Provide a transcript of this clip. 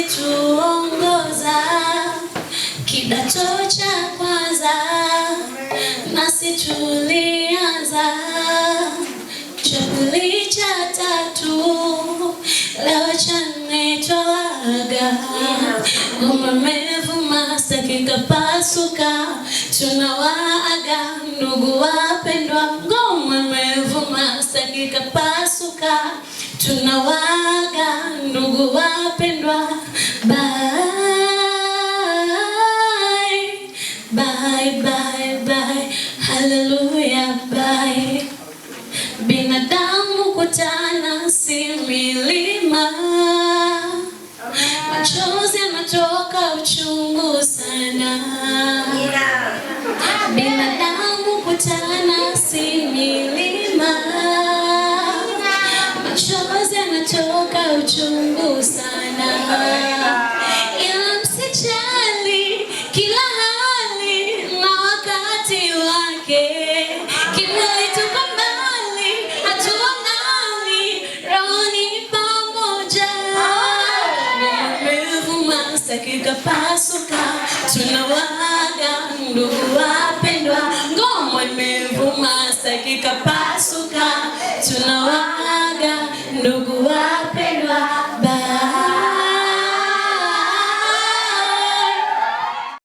alituongoza kidato cha kwanza, nasi tulianza cha pili cha tatu, leo cha nne twaga. Ngoma imevuma sitaki kapasuka, tunawaaga ndugu wapendwa. Ngoma imevuma sitaki kapasuka, tunawaaga ndugu wapendwa. Bye bye bye bye, hallelujah bye. Binadamu kutana si milima, machozi yanatoka uchungu sana. Binadamu kutana si milima, machozi yanatoka uchungu sana. Ila msijali, kila hali na wakati wake. Kimelitupa mbali, hatuonani, rohoni pamoja. Imevuma sitaki kapasuka, tunawaaga ndugu wapendwa. Ngoma imevuma sitaki kapasuka,